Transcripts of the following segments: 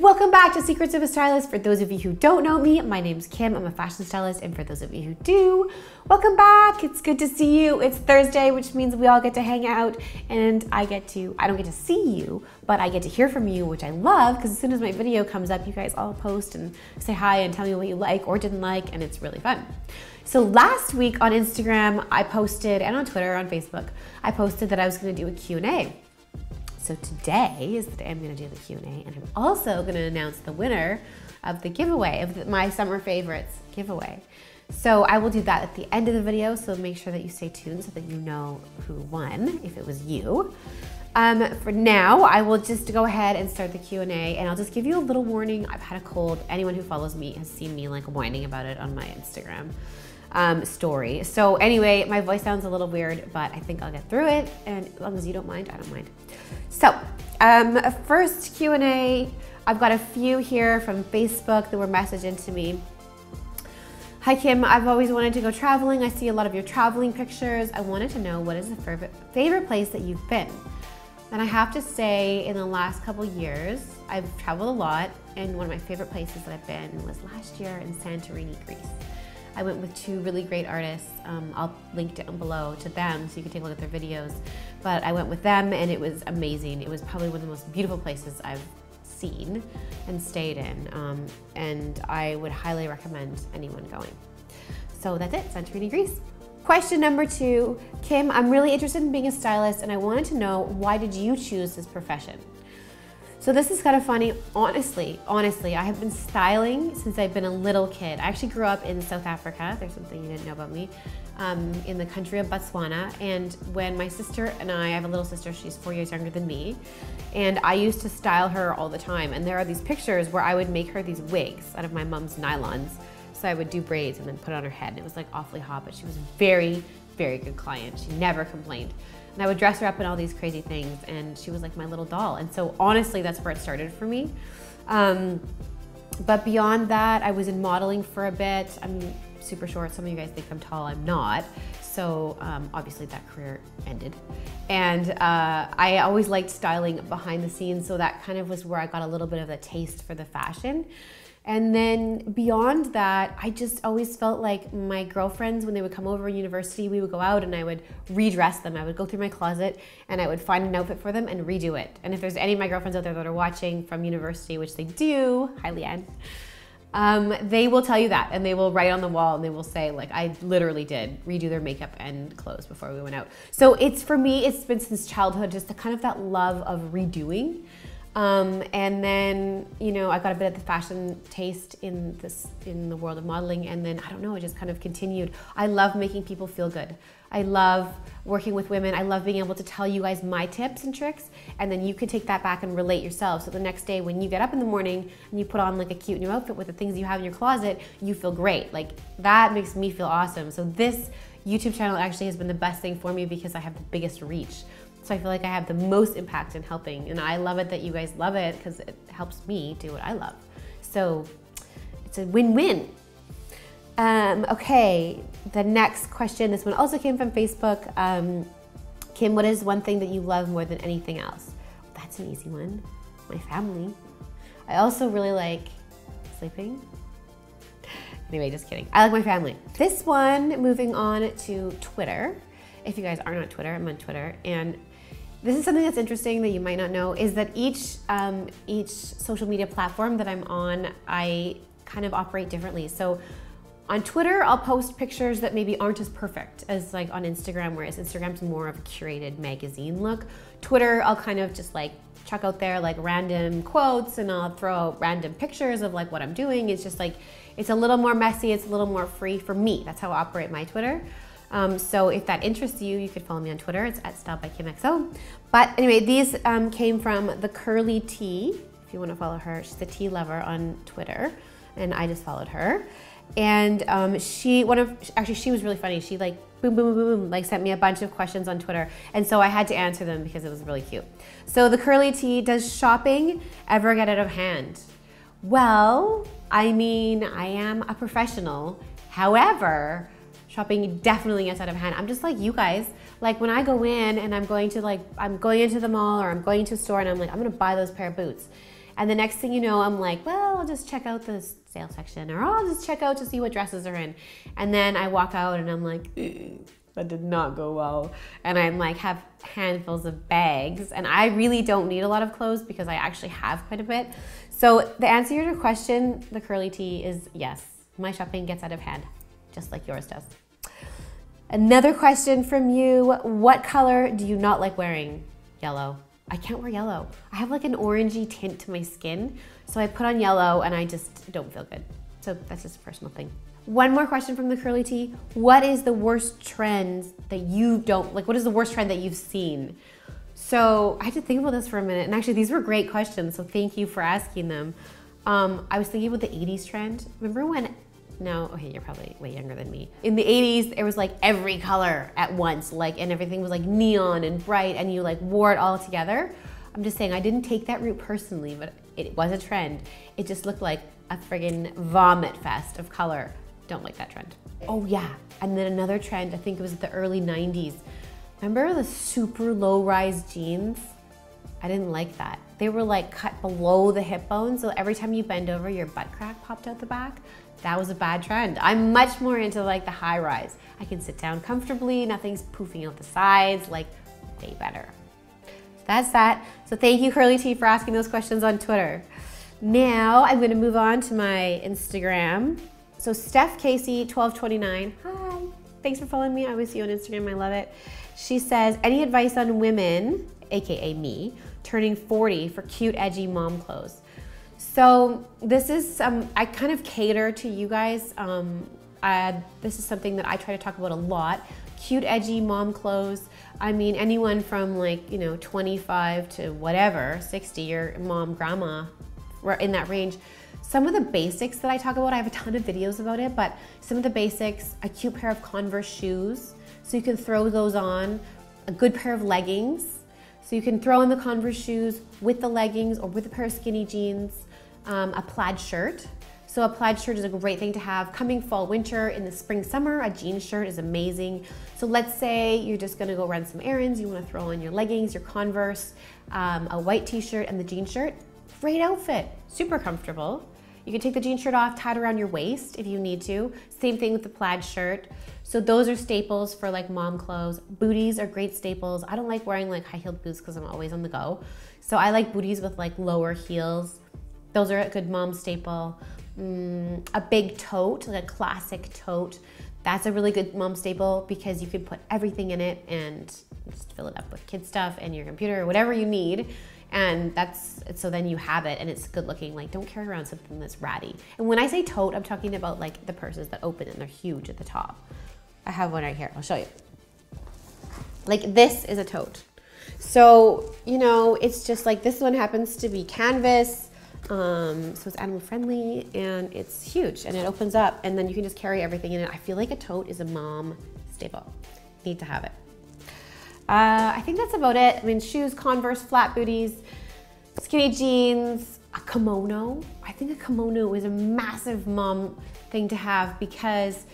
Welcome back to Secrets of a Stylist. For those of you who don't know me, my name's Kim. I'm a fashion stylist. And for those of you who do, welcome back. It's good to see you. It's Thursday, which means we all get to hang out, and I don't get to see you, but I get to hear from you, which I love, because as soon as my video comes up, you guys all post and say hi and tell me what you like or didn't like, and it's really fun. So last week on Instagram, I posted, and on Twitter, on Facebook, I posted that I was gonna do a Q&A. So today is the day I'm gonna do the Q&A, and I'm also gonna announce the winner of the giveaway, of my summer favorites giveaway. So I will do that at the end of the video, so make sure that you stay tuned so that you know who won, if it was you. For now, I will just go ahead and start the Q&A, and I'll just give you a little warning. I've had a cold. Anyone who follows me has seen me like whining about it on my Instagram story. So anyway, my voice sounds a little weird, but I think I'll get through it, and as long as you don't mind, I don't mind. So, first Q&A, I've got a few here from Facebook that were messaged into me. Hi Kim, I've always wanted to go traveling. I see a lot of your traveling pictures. I wanted to know, what is the favorite place that you've been? And I have to say, in the last couple years, I've traveled a lot, and one of my favorite places that I've been was last year in Santorini, Greece. I went with two really great artists. I'll link down below to them so you can take a look at their videos. But I went with them and it was amazing. It was probably one of the most beautiful places I've seen and stayed in. And I would highly recommend anyone going. So that's it, Santorini, Greece. Question number 2, Kim, I'm really interested in being a stylist and I wanted to know, why did you choose this profession? So this is kind of funny. Honestly, I have been styling since I've been a little kid. I actually grew up in South Africa. There's something you didn't know about me. In the country of Botswana. And when my sister and I have a little sister, she's 4 years younger than me, and I used to style her all the time. And there are these pictures where I would make her these wigs out of my mom's nylons. So I would do braids and then put it on her head, and it was like awfully hot, but she was a very, very good client. She never complained. And I would dress her up in all these crazy things, and she was like my little doll. And so honestly, that's where it started for me. But beyond that, I was in modeling for a bit. I'm super short. Some of you guys think I'm tall. I'm not. So obviously that career ended. And I always liked styling behind the scenes, so that kind of was where I got a little bit of a taste for the fashion. And then beyond that, I just always felt like my girlfriends, when they would come over in university, we would go out and I would redress them. I would go through my closet and I would find an outfit for them and redo it. And if there's any of my girlfriends out there that are watching from university, which they do, hi Leanne, they will tell you that, and they will write on the wall and they will say, like, I literally did redo their makeup and clothes before we went out. So it's, for me, it's been since childhood, just the kind of that love of redoing. And then, you know, I got a bit of the fashion taste in the world of modeling, and then, I don't know, it just kind of continued. I love making people feel good. I love working with women. I love being able to tell you guys my tips and tricks, and then you can take that back and relate yourself. So the next day when you get up in the morning and you put on like a cute new outfit with the things you have in your closet, you feel great. Like, that makes me feel awesome. So this YouTube channel actually has been the best thing for me because I have the biggest reach. So I feel like I have the most impact in helping, and I love it that you guys love it because it helps me do what I love. So it's a win-win. Okay, the next question, this one also came from Facebook. Kim, what is one thing that you love more than anything else? That's an easy one. My family. I also really like sleeping. Anyway, just kidding. I like my family. This one, moving on to Twitter. If you guys aren't on Twitter, I'm on Twitter, and this is something that's interesting that you might not know, is that each social media platform that I'm on, I kind of operate differently. So on Twitter, I'll post pictures that maybe aren't as perfect as like on Instagram, whereas Instagram's more of a curated magazine look. Twitter, I'll kind of just like chuck out there like random quotes, and I'll throw out random pictures of like what I'm doing. It's just like, it's a little more messy, it's a little more free for me. That's how I operate my Twitter. So if that interests you, you could follow me on Twitter. It's @StyledByKimXO. But anyway, these came from the Curly Tea. If you want to follow her, she's the tea lover on Twitter, and I just followed her. And she was really funny. She like boom, boom, boom, boom, like sent me a bunch of questions on Twitter, and so I had to answer them because it was really cute. So the Curly Tea, does shopping ever get out of hand? Well, I mean, I am a professional. However, shopping definitely gets out of hand. I'm just like you guys. Like when I go in and I'm going into the mall or I'm going to a store and I'm like, I'm gonna buy those pair of boots. And the next thing you know, I'm like, well, I'll just check out the sale section, or I'll just check out to see what dresses are in. And then I walk out and I'm like, that did not go well. And I'm like, have handfuls of bags. And I really don't need a lot of clothes because I actually have quite a bit. So the answer to your question, the curly tee, is yes. My shopping gets out of hand, just like yours does. Another question from you, what color do you not like wearing? Yellow. I can't wear yellow. I have like an orangey tint to my skin, so I put on yellow and I just don't feel good. So that's just a personal thing. One more question from the curly tee. What is the worst trend that you don't, like what is the worst trend that you've seen? So I had to think about this for a minute, and actually these were great questions, so thank you for asking them. I was thinking about the 80s trend. Remember when, no, okay, you're probably way younger than me. In the 80s, it was like every color at once, like, and everything was like neon and bright, and you like wore it all together. I'm just saying, I didn't take that route personally, but it was a trend. It just looked like a friggin' vomit fest of color. Don't like that trend. Oh yeah, and then another trend, I think it was the early 90s. Remember the super low-rise jeans? I didn't like that. They were like cut below the hip bone, so every time you bend over, your butt crack popped out the back. That was a bad trend. I'm much more into like the high rise. I can sit down comfortably, nothing's poofing out the sides, like way better. That's that. So thank you, Curly T, for asking those questions on Twitter. Now I'm gonna move on to my Instagram. So Steph Casey 1229, hi. Thanks for following me. I always see you on Instagram, I love it. She says, any advice on women, AKA me, turning 40 for cute, edgy mom clothes? So this is, I kind of cater to you guys. This is something that I try to talk about a lot. Cute, edgy mom clothes. I mean, anyone from like, you know, 25 to whatever, 60, your mom, grandma, in that range. Some of the basics that I talk about, I have a ton of videos about it, but some of the basics, a cute pair of Converse shoes, so you can throw those on, a good pair of leggings, so you can throw on the Converse shoes with the leggings or with a pair of skinny jeans, a plaid shirt. So a plaid shirt is a great thing to have coming fall, winter. In the spring, summer, a jean shirt is amazing. So let's say you're just gonna go run some errands, you wanna throw on your leggings, your Converse, a white t-shirt and the jean shirt. Great outfit, super comfortable. You can take the jean shirt off, tie it around your waist if you need to. Same thing with the plaid shirt. So those are staples for like mom clothes. Booties are great staples. I don't like wearing like high-heeled boots because I'm always on the go. So I like booties with like lower heels. Those are a good mom staple. A big tote, like a classic tote. That's a really good mom staple because you can put everything in it and just fill it up with kid stuff and your computer or whatever you need. And so then you have it and it's good looking. Like, don't carry around something that's ratty. And when I say tote, I'm talking about like the purses that open and they're huge at the top. I have one right here, I'll show you. Like this is a tote. So, you know, it's just like this one happens to be canvas. So it's animal friendly and it's huge and it opens up and then you can just carry everything in it. I feel like a tote is a mom staple. Need to have it. I think that's about it. I mean, shoes, Converse, flat booties, skinny jeans, a kimono. I think a kimono is a massive mom thing to have because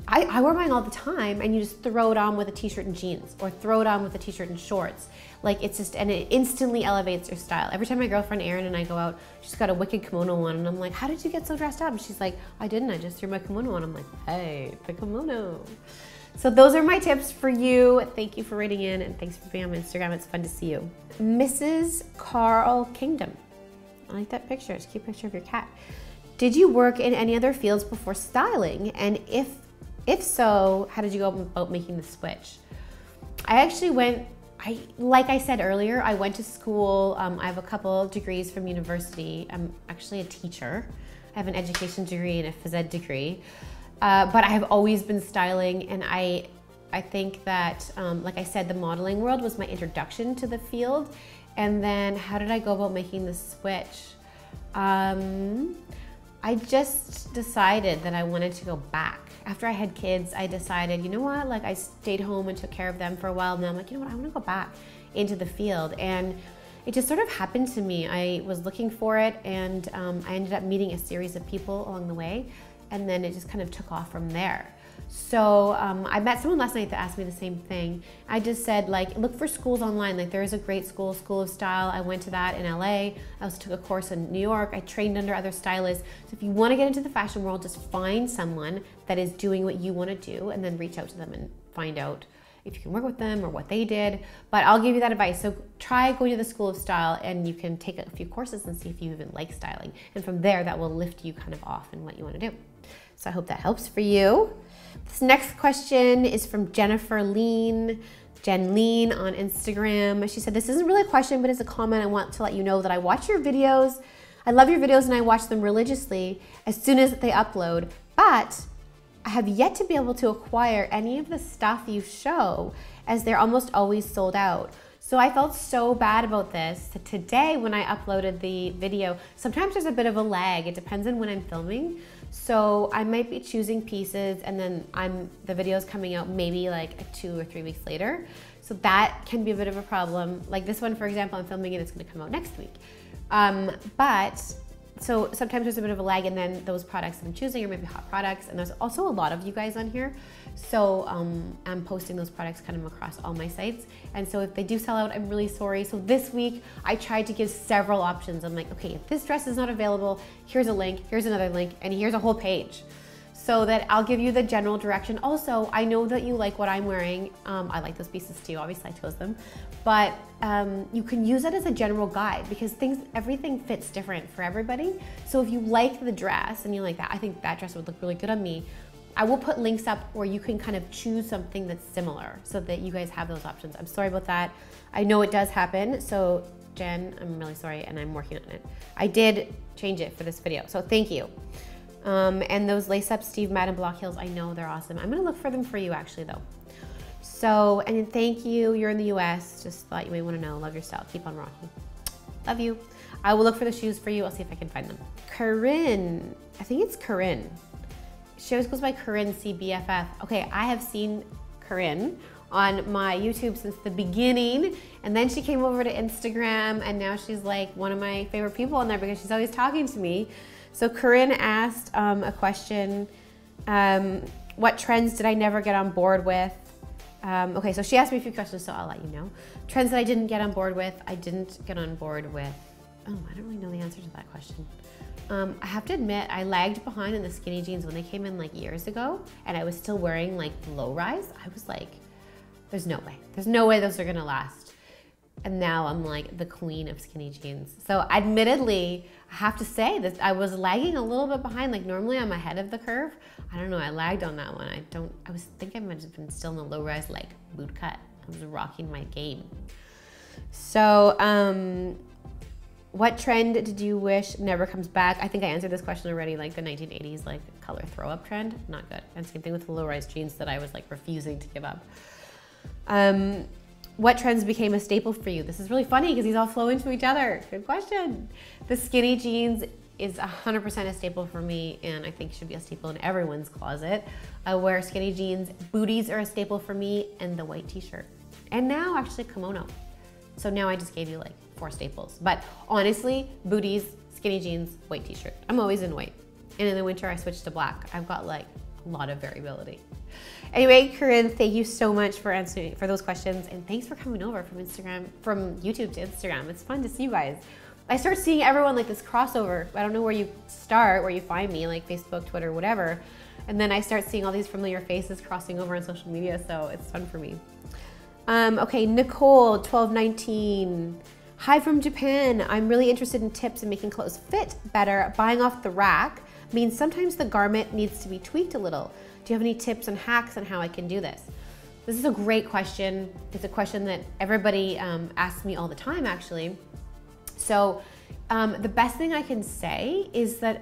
I wear mine all the time and you just throw it on with a t-shirt and jeans or throw it on with a t-shirt and shorts. Like it's just, and it instantly elevates your style. Every time my girlfriend Erin and I go out, she's got a wicked kimono on and I'm like, how did you get so dressed up? And she's like, I didn't, I just threw my kimono on. I'm like, hey, the kimono. So those are my tips for you. Thank you for writing in and thanks for being on my Instagram. It's fun to see you. Mrs. Carl Kingdom. I like that picture. It's a cute picture of your cat. Did you work in any other fields before styling? And if so, how did you go about making the switch? I actually went, like I said earlier, I went to school. I have a couple degrees from university. I'm actually a teacher. I have an education degree and a phys ed degree. But I have always been styling and I think that, like I said, the modeling world was my introduction to the field. And then how did I go about making the switch? I just decided that I wanted to go back. After I had kids, I decided, you know what, like I stayed home and took care of them for a while and then I'm like, you know what, I wanna go back into the field. And it just sort of happened to me. I was looking for it and I ended up meeting a series of people along the way. And then it just kind of took off from there. So I met someone last night that asked me the same thing. I just said, like, look for schools online. Like, there is a great school, School of Style. I went to that in LA. I also took a course in New York. I trained under other stylists. So if you want to get into the fashion world, just find someone that is doing what you want to do and then reach out to them and find out if you can work with them or what they did. But I'll give you that advice. So try going to the School of Style and you can take a few courses and see if you even like styling. And from there, that will lift you kind of off in what you want to do. So I hope that helps for you. This next question is from Jennifer Lean, Jen Lean on Instagram. She said, this isn't really a question, but it's a comment. I want to let you know that I watch your videos. I love your videos and I watch them religiously as soon as they upload, but I have yet to be able to acquire any of the stuff you show as they're almost always sold out. So I felt so bad about this that today when I uploaded the video, sometimes there's a bit of a lag. It depends on when I'm filming. So I might be choosing pieces and then the video's coming out maybe like 2 or 3 weeks later. So that can be a bit of a problem. Like this one, for example, I'm filming it, it's gonna come out next week. So sometimes there's a bit of a lag, and then those products that I'm choosing are maybe hot products, and there's also a lot of you guys on here. So I'm posting those products kind of across all my sites. And so if they do sell out, I'm really sorry. So this week I tried to give several options. I'm like, okay, if this dress is not available, here's a link, here's another link, and here's a whole page. So that I'll give you the general direction. Also, I know that you like what I'm wearing. I like those pieces too, obviously I chose them. But you can use it as a general guide because everything fits different for everybody. So if you like the dress and you like that, I think that dress would look really good on me. I will put links up where you can kind of choose something that's similar so that you guys have those options. I'm sorry about that. I know it does happen. So Jen, I'm really sorry and I'm working on it. I did change it for this video, so thank you. And those lace-up Steve Madden block heels, I know they're awesome. I'm gonna look for them for you actually though. So, and thank you, you're in the US, just thought you may wanna know, love your style, keep on rocking. Love you. I will look for the shoes for you, I'll see if I can find them. Corinne, I think it's Corinne. She always goes by Corinne CBFF. Okay, I have seen Corinne on my YouTube since the beginning, and then she came over to Instagram, and now she's like one of my favorite people on there because she's always talking to me. So Corinne asked a question, what trends did I never get on board with? Okay, so she asked me a few questions, so I'll let you know. Trends that I didn't get on board with, I didn't get on board with, oh, I don't really know the answer to that question. I have to admit, I lagged behind in the skinny jeans when they came in like years ago, and I was still wearing like low rise. I was like, there's no way those are gonna last. And now I'm like the queen of skinny jeans. So admittedly, I have to say that I was lagging a little bit behind. Like normally I'm ahead of the curve. I don't know, I lagged on that one. I was thinking I might have been still in the low rise like boot cut. I was rocking my game. So what trend did you wish never comes back? I think I answered this question already, like the 1980s like color throw up trend, not good. And same thing with the low rise jeans that I was like refusing to give up. What trends became a staple for you? This is really funny because these all flow into each other. Good question. The skinny jeans is 100% a staple for me, and I think should be a staple in everyone's closet. I wear skinny jeans. Booties are a staple for me, and the white t-shirt. And now actually kimono. So now I just gave you like 4 staples. But honestly, booties, skinny jeans, white t-shirt. I'm always in white. And in the winter I switch to black. I've got like a lot of variability. Anyway, Corinne, thank you so much for answering those questions, and thanks for coming over from YouTube to Instagram. It's fun to see you guys. I start seeing everyone like this crossover. I don't know where you start, where you find me, like Facebook, Twitter, whatever. And then I start seeing all these familiar faces crossing over on social media, so it's fun for me. Okay, Nicole, 1219. Hi from Japan. I'm really interested in tips in making clothes fit better. Buying off the rack means sometimes the garment needs to be tweaked a little. Do you have any tips and hacks on how I can do this? This is a great question. It's a question that everybody asks me all the time, actually. So the best thing I can say is that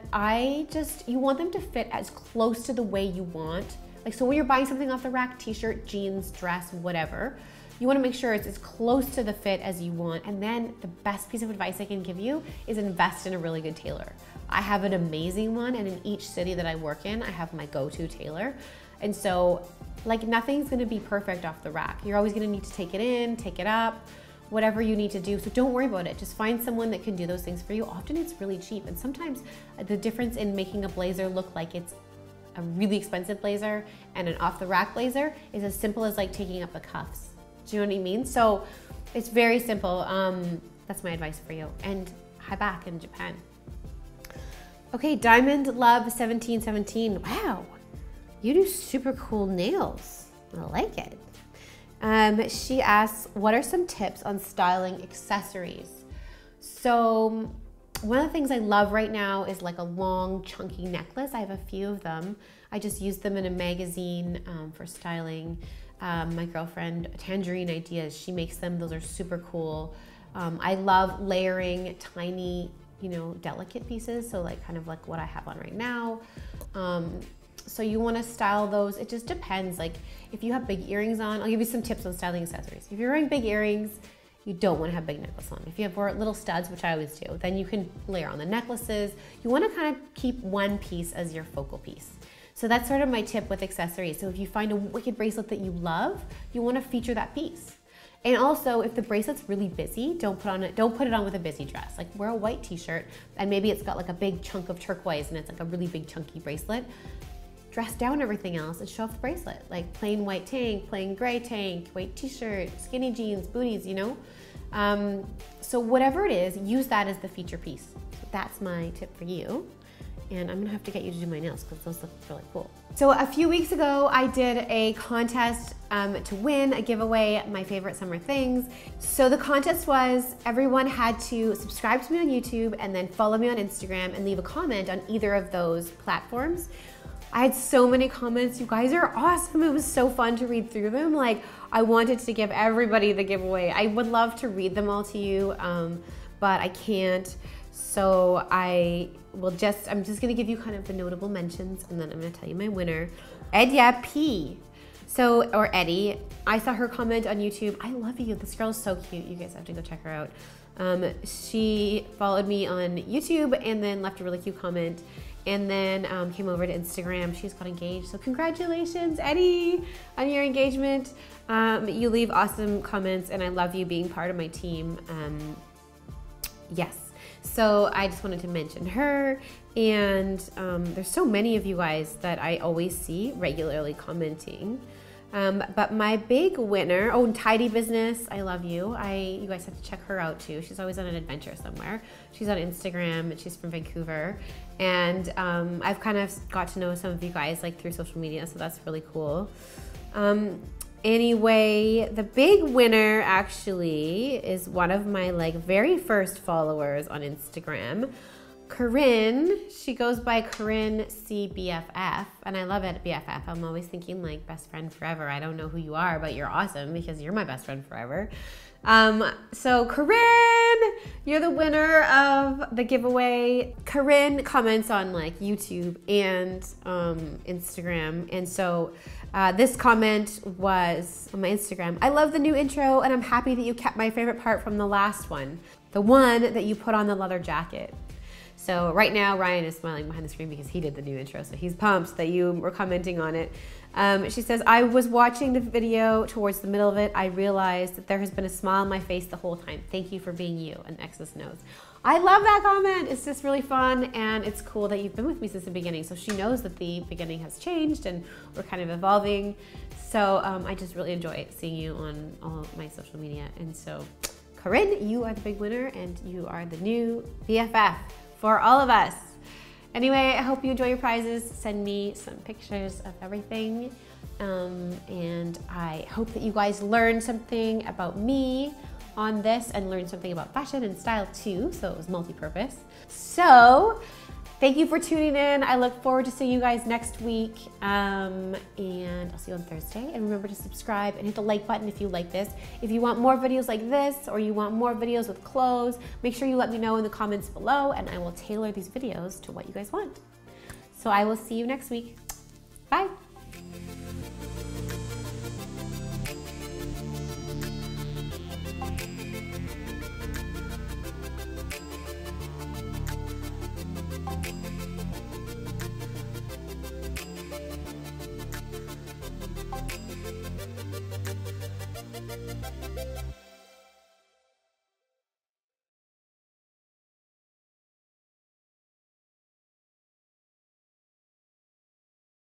you want them to fit as close to the way you want. Like, so when you're buying something off the rack, t-shirt, jeans, dress, whatever, you want to make sure it's as close to the fit as you want. And then the best piece of advice I can give you is invest in a really good tailor. I have an amazing one, and in each city that I work in, I have my go-to tailor. And so, like, nothing's gonna be perfect off the rack. You're always gonna need to take it in, take it up, whatever you need to do. So don't worry about it. Just find someone that can do those things for you. Often it's really cheap. And sometimes the difference in making a blazer look like it's a really expensive blazer and an off-the-rack blazer is as simple as like taking up the cuffs. Do you know what I mean? So it's very simple. That's my advice for you. And hi back in Japan. Okay, Diamond Love 1717. Wow, you do super cool nails. I like it. She asks, what are some tips on styling accessories? So one of the things I love right now is like a long chunky necklace. I have a few of them. I just used them in a magazine for styling. My girlfriend, Tangerine Ideas, she makes them. Those are super cool. I love layering tiny, you know, delicate pieces. So like kind of like what I have on right now. So you want to style those. It just depends. Like if you have big earrings on, I'll give you some tips on styling accessories. If you're wearing big earrings, you don't want to have big necklace on. If you have little studs, which I always do, then you can layer on the necklaces. You want to kind of keep one piece as your focal piece. So that's sort of my tip with accessories. So if you find a wicked bracelet that you love, you want to feature that piece. And also, if the bracelet's really busy, don't put it on with a busy dress. Like wear a white t-shirt and maybe it's got like a big chunk of turquoise and it's like a really big chunky bracelet. Dress down everything else and show off the bracelet. Like plain white tank, plain gray tank, white t-shirt, skinny jeans, booties, you know? So whatever it is, use that as the feature piece. So that's my tip for you. And I'm gonna have to get you to do my nails because those look really cool. So a few weeks ago, I did a contest to win a giveaway, my favorite summer things. So the contest was everyone had to subscribe to me on YouTube and then follow me on Instagram and leave a comment on either of those platforms. I had so many comments. You guys are awesome. It was so fun to read through them. Like I wanted to give everybody the giveaway. I would love to read them all to you, but I can't. So I'm just gonna give you kind of the notable mentions and then I'm gonna tell you my winner. Edya P. So, or Eddie, I saw her comment on YouTube. I love you, this girl is so cute. You guys have to go check her out. She followed me on YouTube and then left a really cute comment and then came over to Instagram. She's got engaged. So congratulations, Eddie, on your engagement. You leave awesome comments and I love you being part of my team. Yes. So I just wanted to mention her, and there's so many of you guys that I always see regularly commenting. But my big winner, oh, Tidy Business, I love you. You guys have to check her out too. She's always on an adventure somewhere. She's on Instagram and she's from Vancouver. And I've kind of got to know some of you guys like through social media, so that's really cool. Anyway, the big winner actually is one of my like very first followers on Instagram, Corinne. She goes by Corinne CBFF, and I love it, BFF. I'm always thinking like best friend forever. I don't know who you are, but you're awesome because you're my best friend forever. So Corinne, you're the winner of the giveaway. Corinne comments on like YouTube and Instagram, and so this comment was on my Instagram. I love the new intro and I'm happy that you kept my favorite part from the last one, the one that you put on the leather jacket. So right now Ryan is smiling behind the screen because he did the new intro, so he's pumped that you were commenting on it. She says, I was watching the video towards the middle of it. I realized that there has been a smile on my face the whole time. Thank you for being you, and X's knows. I love that comment. It's just really fun, and it's cool that you've been with me since the beginning. So she knows that the beginning has changed and we're kind of evolving. So I just really enjoy seeing you on all of my social media. And so Corinne, you are the big winner and you are the new BFF for all of us. Anyway, I hope you enjoy your prizes. Send me some pictures of everything. And I hope that you guys learned something about me on this and learned something about fashion and style too. So it was multi-purpose. So thank you for tuning in. I look forward to seeing you guys next week. And I'll see you on Thursday. And remember to subscribe and hit the like button if you like this. If you want more videos like this, or you want more videos with clothes, make sure you let me know in the comments below and I will tailor these videos to what you guys want. So I will see you next week. Bye.